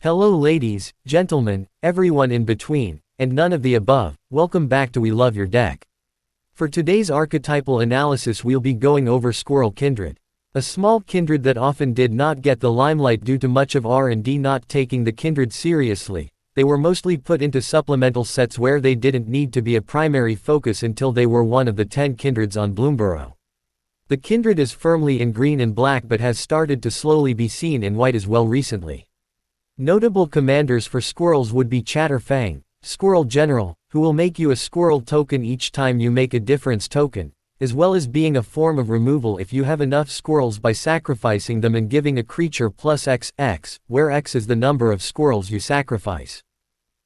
Hello ladies, gentlemen, everyone in between, and none of the above, welcome back to We Love Your Deck. For today's archetypal analysis we'll be going over Squirrel Kindred. A small kindred that often did not get the limelight due to much of R&D not taking the kindred seriously. They were mostly put into supplemental sets where they didn't need to be a primary focus until they were one of the 10 kindreds on Bloomborough. The kindred is firmly in green and black but has started to slowly be seen in white as well recently. Notable commanders for squirrels would be Chatterfang, Squirrel General, who will make you a squirrel token each time you make a difference token, as well as being a form of removal if you have enough squirrels by sacrificing them and giving a creature plus XX, where X is the number of squirrels you sacrifice.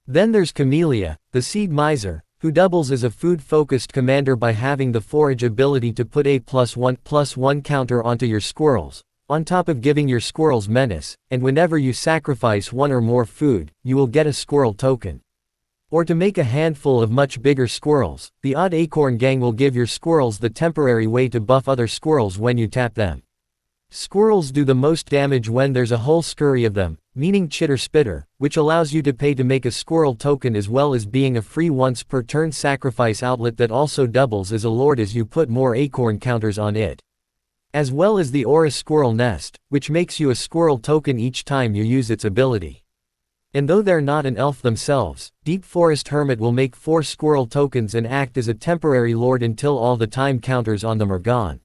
Then there's Camellia, the Seed Miser, who doubles as a food-focused commander by having the forage ability to put a +1/+1 counter onto your squirrels, on top of giving your squirrels menace, and whenever you sacrifice one or more food, you will get a squirrel token. Or to make a handful of much bigger squirrels, the Odd Acorn Gang will give your squirrels the temporary way to buff other squirrels when you tap them. Squirrels do the most damage when there's a whole scurry of them, meaning Chitter Spitter, which allows you to pay to make a squirrel token as well as being a free once per turn sacrifice outlet that also doubles as a lord as you put more acorn counters on it. As well as the Aura Squirrel Nest, which makes you a squirrel token each time you use its ability. And though they're not an elf themselves, Deep Forest Hermit will make 4 squirrel tokens and act as a temporary lord until all the time counters on them are gone.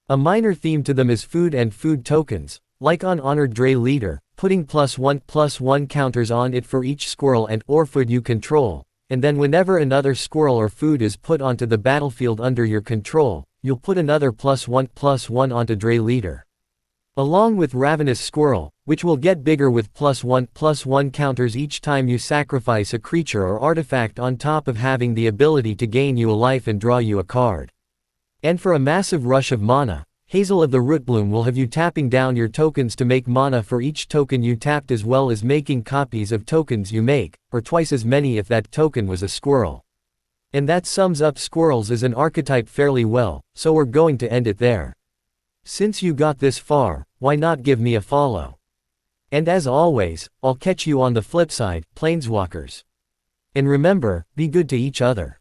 A minor theme to them is food and food tokens, like on Honored Dray Leader, putting +1/+1 counters on it for each squirrel and or food you control, and then whenever another squirrel or food is put onto the battlefield under your control, you'll put another +1/+1 onto Dray Leader. Along with Ravenous Squirrel, which will get bigger with +1/+1 counters each time you sacrifice a creature or artifact on top of having the ability to gain you a life and draw you a card. And for a massive rush of mana, Hazel of the Rootbloom will have you tapping down your tokens to make mana for each token you tapped as well as making copies of tokens you make, or twice as many if that token was a squirrel. And that sums up squirrels as an archetype fairly well, so we're going to end it there. Since you got this far, why not give me a follow? And as always, I'll catch you on the flip side, Planeswalkers. And remember, be good to each other.